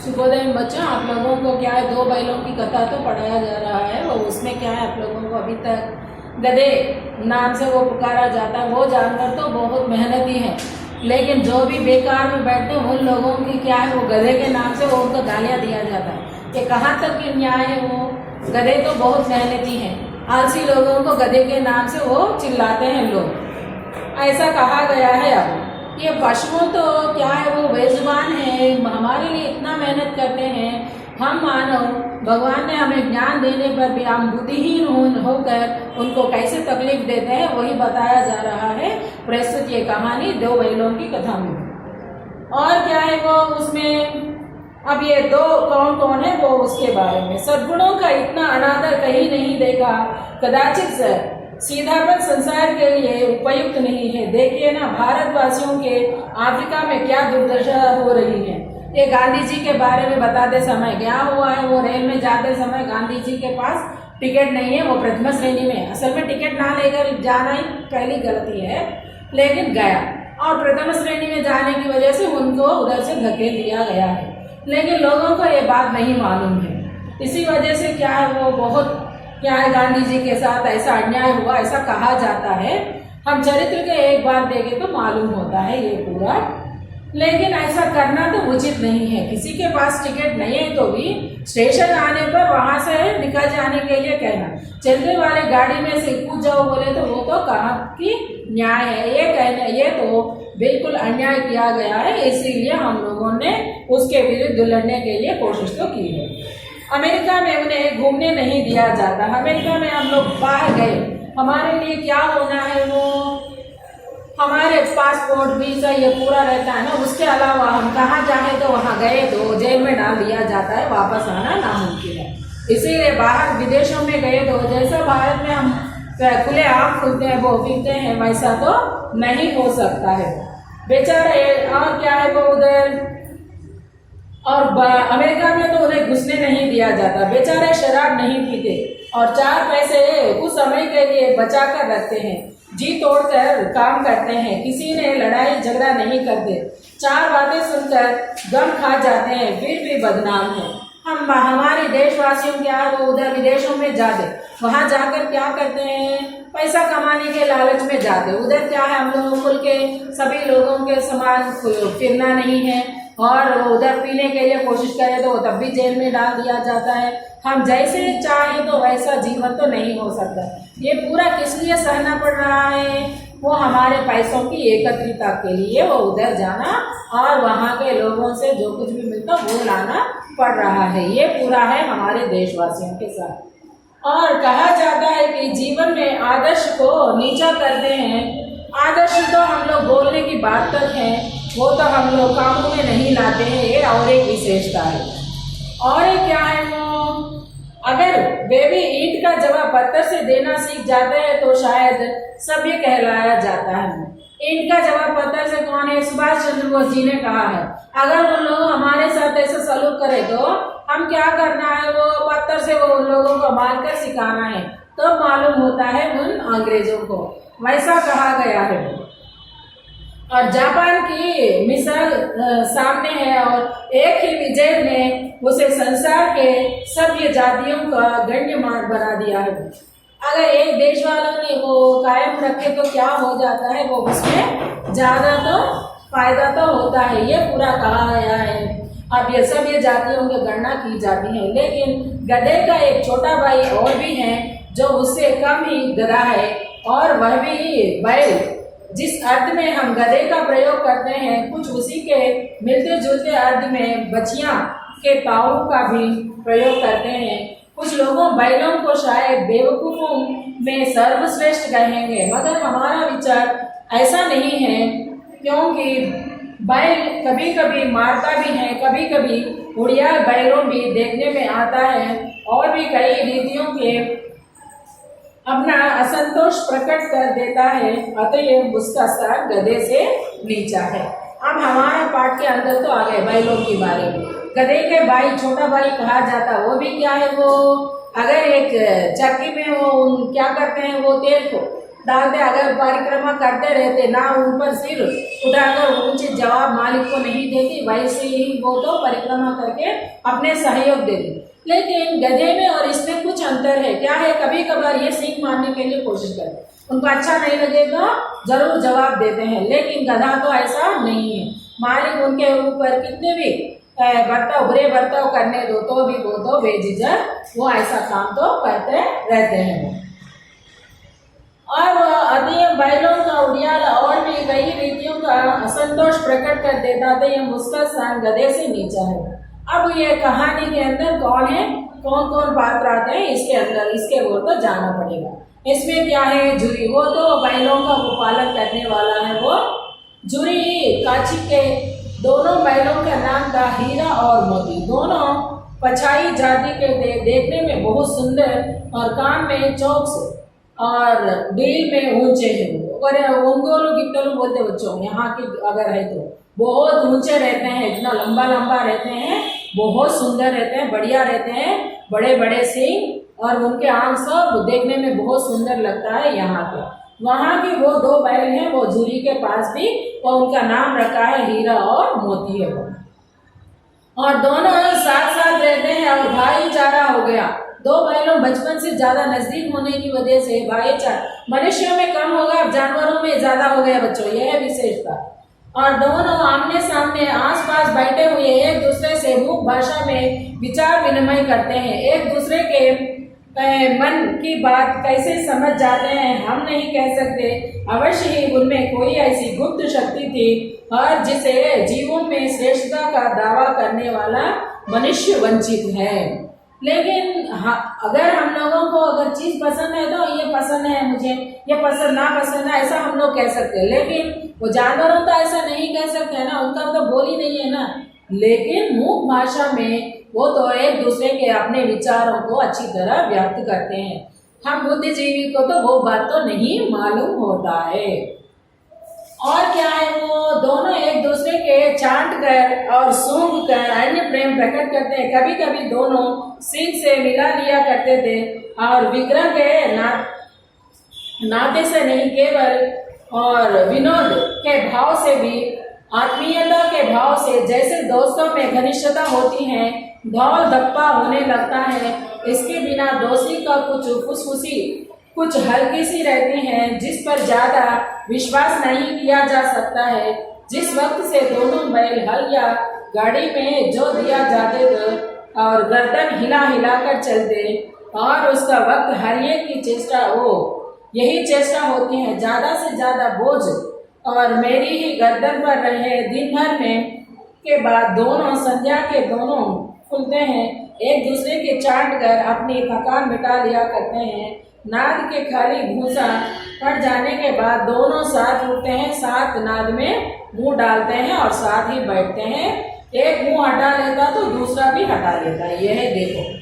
सुबोधय बच्चों, आप लोगों को क्या है, दो बैलों की कथा तो पढ़ाया जा रहा है। वो उसमें क्या है, आप लोगों को अभी तक गधे नाम से वो पुकारा जाता है। वो जानवर तो बहुत मेहनती है, लेकिन जो भी बेकार में बैठते हैं उन लोगों की क्या है, वो गधे के नाम से वो उनको गालियाँ दिया जाता है। कि कहाँ तक की न्याय है। वो गधे तो बहुत मेहनती हैं, आलसी लोगों को गधे के नाम से वो चिल्लाते हैं लोग, ऐसा कहा गया है। अब ये पशुओं तो क्या है, वो बेजुबान है, हमारे लिए इतना मेहनत करते हैं। हम मानव, भगवान ने हमें ज्ञान देने पर भी हम बुद्धिहीन होकर उनको कैसे तकलीफ देते हैं, वही बताया जा रहा है प्रस्तुत ये कहानी दो बैलों की कथा में। और क्या है वो उसमें, अब ये दो कौन कौन है वो उसके बारे में। सद्गुणों का इतना अनादर कहीं नहीं देखा, कदाचित सीधापन संसार के लिए उपयुक्त नहीं है। देखिए ना, भारतवासियों के अफ्रीका में क्या दुर्दशा हो रही है। ये गांधी जी के बारे में बताते समय क्या हुआ है, वो रेल में जाते समय गांधी जी के पास टिकट नहीं है, वो प्रथम श्रेणी में। असल में टिकट ना लेकर जाना ही पहली गलती है, लेकिन गया और प्रथम श्रेणी में जाने की वजह से उनको उधर से धकेल दिया गया है। लेकिन लोगों को ये बात नहीं मालूम है। इसी वजह से क्या है, वो बहुत क्या है, गांधी जी के साथ ऐसा अन्याय हुआ, ऐसा कहा जाता है। हम चरित्र के एक बार देखें तो मालूम होता है ये पूरा। लेकिन ऐसा करना तो उचित नहीं है। किसी के पास टिकट नहीं है तो भी स्टेशन आने पर वहां से निकल जाने के लिए कहना, चलने वाले गाड़ी में से कूद जाओ बोले तो वो तो कहाँ की न्याय है। ये कहना, ये तो बिल्कुल अन्याय किया गया है। इसीलिए हम लोगों ने उसके विरुद्ध लड़ने के लिए कोशिश तो की है। अमेरिका में उन्हें घूमने नहीं दिया जाता। अमेरिका में हम लोग बाहर गए, हमारे लिए क्या होना है, वो हमारे पासपोर्ट वीजा ये पूरा रहता है ना। उसके अलावा हम कहाँ जाए तो वहाँ गए तो जेल में डाल दिया जाता है, वापस आना नामुमकिन है। इसीलिए बाहर विदेशों में गए तो जैसा भारत में हम खुले आम खुलते हैं वो फिरते हैं, वैसा तो नहीं हो सकता है बेचारे। और क्या है वो उधर, और अमेरिका में तो उन्हें घुसने नहीं दिया जाता। बेचारे शराब नहीं पीते और 4 पैसे कुछ समय के लिए बचा कर रखते हैं, जी तोड़कर काम करते हैं, किसी ने लड़ाई झगड़ा नहीं करते, 4 बातें सुनकर गम खा जाते हैं, फिर भी बदनाम है। हम हमारे देशवासियों क्या वो उधर विदेशों में जाते, वहां जाकर क्या करते हैं, पैसा कमाने के लालच में जाते। उधर क्या है, हम लोग मुल्क के सभी लोगों के समान फिरना नहीं है, और उधर पीने के लिए कोशिश करें तो तब भी जेल में डाल दिया जाता है। हम जैसे चाहे तो वैसा जीवन तो नहीं हो सकता। ये पूरा किस लिए सहना पड़ रहा है, वो हमारे पैसों की एकत्रितता के लिए वो उधर जाना और वहाँ के लोगों से जो कुछ भी मिलता वो लाना पड़ रहा है। ये पूरा है हमारे देशवासियों के साथ। और कहा जाता है कि जीवन में आदर्श को नीचा करते हैं। आदर्श तो हम लोग बोलने की बात तक है, वो तो हम लोग कामों में नहीं लाते हैं। ये और एक विशेषता है। और एक क्या है वो, अगर वे भी ईंट का जवाब पत्थर से देना सीख जाते हैं तो शायद सभ्य कहलाया जाता है। ईंट का जवाब पत्थर से कौन है, सुभाष चंद्र बोस जी ने कहा है। अगर उन लोग हमारे साथ ऐसा सलूक करे तो हम क्या करना है, वो पत्थर से वो उन लोगों को मारकर सिखाना है, तो मालूम होता है उन अंग्रेजों को। वैसा कहा गया है। और जापान की मिसाल सामने है, और एक ही विजय ने उसे संसार के सभ्य जातियों का गण्यमान बना दिया है। अगर एक देश वालों ने वो कायम रखे तो क्या हो जाता है, वो उसमें ज्यादा तो फायदा तो होता है। ये पूरा कहा गया है। अब ये सभ्य जातियों की गणना की जाती है, लेकिन गधे का एक छोटा भाई और भी है जो उससे कम ही गधा है, और वह भी बैल। जिस अर्थ में हम गधे का प्रयोग करते हैं, कुछ उसी के मिलते जुलते अर्थ में बछिया के पाँव का भी प्रयोग करते हैं। कुछ लोगों बैलों को शायद बेवकूफों में सर्वश्रेष्ठ कहेंगे, मगर हमारा विचार ऐसा नहीं है, क्योंकि बैल कभी कभी मारता भी है, कभी कभी उड़िया बैलों भी देखने में आता है, और भी कई रीतियों के अपना असंतोष प्रकट कर देता है। अतएव उसका स्थान गधे से नीचा है। अब हमारा पाठ के अंदर तो आ गए बैलों के बारे में। गधे के भाई, छोटा भाई कहा जाता, वो भी क्या है, वो अगर एक चक्की में वो क्या करते हैं, वो तेल को डालते, अगर परिक्रमा करते रहते ना ऊपर सिर उठाकर ऊंचे जवाब मालिक को नहीं देती, वैसे ही वो तो परिक्रमा करके अपने सहयोग देती। लेकिन गधे में और इसमें कुछ अंतर है। क्या है, कभी कभार ये सीख मारने के लिए कोशिश करते, उनको अच्छा नहीं लगेगा जरूर जवाब देते हैं, लेकिन गधा तो ऐसा नहीं है। मालिक उनके ऊपर कितने भी बर्ताव, बुरे बर्ताव करने दो तो भी वो तो बेझिझक वो ऐसा काम तो करते रहते हैं। और अधिक बैलों का उड़ियाल और भी कई रीतियों का असंतोष प्रकट कर देता था। ये उसका स्थान गधे से नीचा है। अब ये कहानी के अंदर कौन है, कौन कौन पात्र आते हैं इसके अंदर, इसके वो तो जाना पड़ेगा। इसमें क्या है, जुरी, वो तो बैलों का वो पालन करने वाला है। वो जुरी काची के दोनों बैलों का नाम था हीरा और मोती। दोनों पछाई जाति के थे, देखने में बहुत सुंदर और कान में चौक से और दिल में ऊंचे हैं। और ओंगोलू गिट्टलू बोलते बच्चों, यहाँ के अगर है तो बहुत ऊंचे रहते हैं, इतना लंबा लंबा रहते हैं, बहुत सुंदर रहते हैं, बढ़िया रहते हैं, बड़े बड़े सींग और उनके आंख सब देखने में बहुत सुंदर लगता है। यहाँ पे वहाँ की वो दो बैल हैं, वो जुरी के पास भी, और उनका नाम रखा है हीरा और मोती है वो। और दोनों साथ साथ रहते हैं और भाईचारा हो गया। दो बैलों बचपन से ज्यादा नजदीक होने की वजह से भाईचारा मनुष्यों में कम होगा, जानवरों में ज्यादा हो गया बच्चों, यह है विशेषता। और दोनों आमने सामने आसपास बैठे हुए एक दूसरे से मुख भाषा में विचार विनिमय करते हैं। एक दूसरे के मन की बात कैसे समझ जाते हैं हम नहीं कह सकते। अवश्य ही उनमें कोई ऐसी गुप्त शक्ति थी और जिसे जीवों में श्रेष्ठता का दावा करने वाला मनुष्य वंचित है। लेकिन अगर हम लोगों को अगर चीज पसंद है तो ये पसंद है मुझे, ये पसंद ना पसंद है ऐसा हम लोग कह सकते हैं। लेकिन वो जानवरों तो ऐसा नहीं कह सकते ना, उनका तो बोली नहीं है ना। लेकिन मुख भाषा में वो तो एक दूसरे के अपने विचारों को अच्छी तरह व्यक्त करते हैं। हम बुद्धिजीवी को तो वो बात तो नहीं मालूम होता है। और क्या है, वो दोनों एक दूसरे के चाट कर और सूंघ कर अन्य प्रेम प्रकट करते हैं। कभी कभी दोनों सींग से मिला लिया करते थे और विग्रह के नाते से नहीं केवल और विनोद के भाव से भी, आत्मीयता के भाव से, जैसे दोस्तों में घनिष्ठता होती है, धौल धप्पा होने लगता है। इसके बिना दोस्ती का कुछ फुसफुसी, कुछ हल्की सी रहती है जिस पर ज्यादा विश्वास नहीं किया जा सकता है। जिस वक्त से दोनों बैल हल या गाड़ी में जो दिया जाते थे और गर्दन हिला हिला कर चलते, और उसका वक्त हर एक की चेष्टा यही चेष्टा होती है ज्यादा से ज्यादा बोझ और मेरी ही गर्दन पर रहे। दिन भर में के बाद दोनों संध्या के दोनों खुलते हैं, एक दूसरे के चाट कर अपनी थकान मिटा लिया करते हैं। नाद के खाली भूसा पड़ जाने के बाद दोनों साथ उठते हैं, साथ नाद में मुंह डालते हैं और साथ ही बैठते हैं। एक मुंह हटा लेता तो दूसरा भी हटा लेता है। यह है, देखो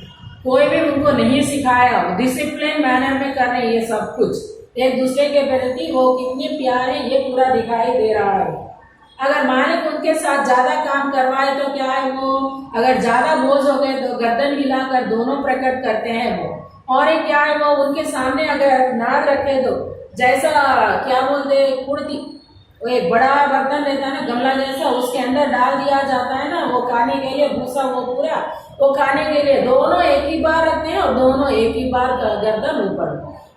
कोई भी उनको नहीं सिखाया, डिसिप्लिन मैनर में कर रहे ये सब कुछ। एक दूसरे के प्रति वो कितने प्यारे ये पूरा दिखाई दे रहा है। अगर मालिक उनके साथ ज्यादा काम करवाए तो क्या है, वो अगर ज्यादा बोझ हो गए तो गर्दन हिलाकर दोनों प्रकट करते हैं वो। और एक क्या है, वो उनके सामने अगर नाद रखे तो जैसा क्या बोलते कुर्ती, वो एक बड़ा बर्तन रहता है ना गमला जैसा, उसके अंदर डाल दिया जाता है ना वो खाने के लिए भूसा, वो पूरा वो खाने के लिए दोनों एक ही बार रखते हैं और दोनों एक ही बार गर्दन ऊपर,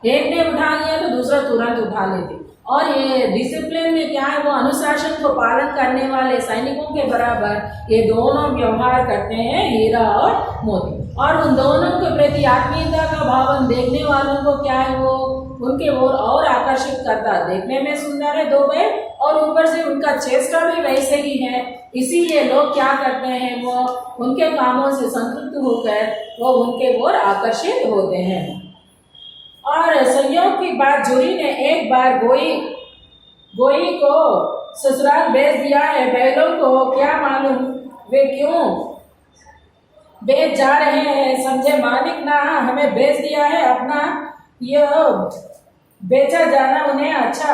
एक ने उठा लिया तो दूसरा तुरंत उठा लेते। और ये डिसिप्लिन में क्या है, वो अनुशासन को पालन करने वाले सैनिकों के बराबर ये दोनों व्यवहार करते हैं, हीरा और मोती। और उन दोनों के प्रति आत्मीयता का भावन देखने वालों को क्या है, वो उनके ओर और आकर्षित करता। देखने में सुंदर है दो बैल और ऊपर से उनका चेष्टा भी वैसे ही है, इसीलिए लोग क्या करते हैं, वो उनके कामों से संतुष्ट होकर वो उनके ओर आकर्षित होते हैं। और संयोग की बात, जुरी ने एक बार गोई को ससुराल भेज दिया है। बैलों को क्या मालूम वे क्यों बेच जा रहे हैं, समझे मालिक ना हमें बेच दिया है, अपना यह बेचा जाना उन्हें अच्छा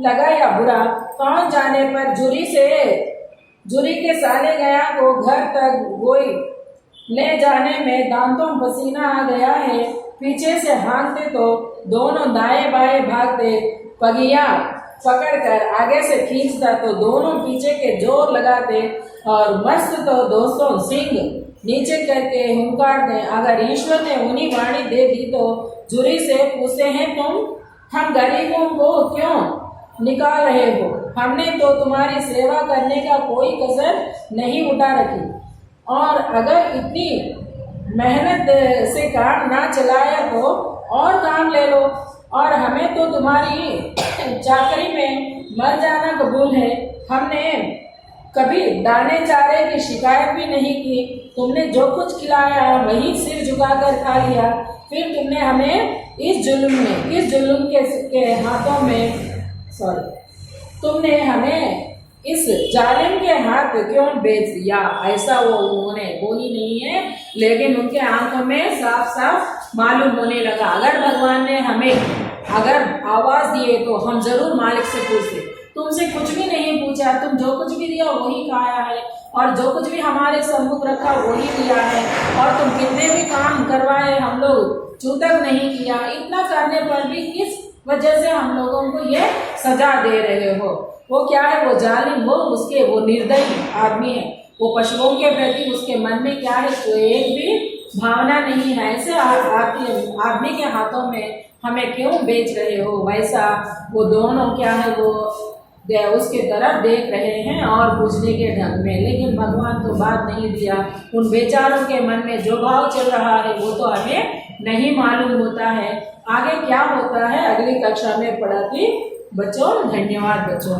लगा या बुरा कौन जाने। पर जुरी के साले गया को घर तक गोई ले जाने में दांतों पसीना आ गया है। पीछे से हाँकते तो दोनों दाएं बाएं भागते, पगिया पकड़कर आगे से खींचता तो दोनों पीछे के जोर लगाते और मस्त तो दोस्तों सिंह नीचे करके हुंकार दे। अगर ईश्वर ने उन्हीं वाणी दे दी तो जुरी से पूछते हैं तुम हम गरीबों को क्यों निकाल रहे हो? हमने तो तुम्हारी सेवा करने का कोई कसर नहीं उठा रखी, और अगर इतनी मेहनत से काम ना चलाया तो और काम ले लो, और हमें तो तुम्हारी चाकरी में मर जाना कबूल है। हमने कभी दाने चारे की शिकायत भी नहीं की, तुमने जो कुछ खिलाया वही सिर झुकाकर खा लिया। फिर तुमने हमें इस जुल्म के हाथों में तुमने हमें इस जालिम के हाथ क्यों बेच दिया? ऐसा वो उन्होंने बोली नहीं है, लेकिन उनके आंखों में साफ साफ मालूम होने लगा। अगर भगवान ने हमें अगर आवाज दिए तो हम जरूर मालिक से पूछते, तुमसे कुछ भी नहीं पूछा, तुम जो कुछ भी दिया वही खाया है, और जो कुछ भी हमारे सम्मुख रखा वही दिया है, और तुम कितने भी काम करवाए हम लोग छूतक नहीं किया। इतना करने पर भी किस वजह से हम लोगों को ये सजा दे रहे हो? वो क्या है? वो जालिम, वो निर्दयी आदमी है। वो पशुओं के प्रति उसके मन में क्या है? तो एक भी भावना नहीं है। ऐसे आदमी के हाथों में हमें क्यों बेच रहे हो? वैसा वो दोनों क्या है? वो उसके तरफ देख रहे हैं और पूछने के ढंग में, लेकिन भगवान तो बात नहीं दिया। उन बेचारों के मन में जो भाव चल रहा है वो तो हमें नहीं मालूम होता है। आगे क्या होता है अगली कक्षा में पढ़ाती बच्चों। धन्यवाद बच्चों।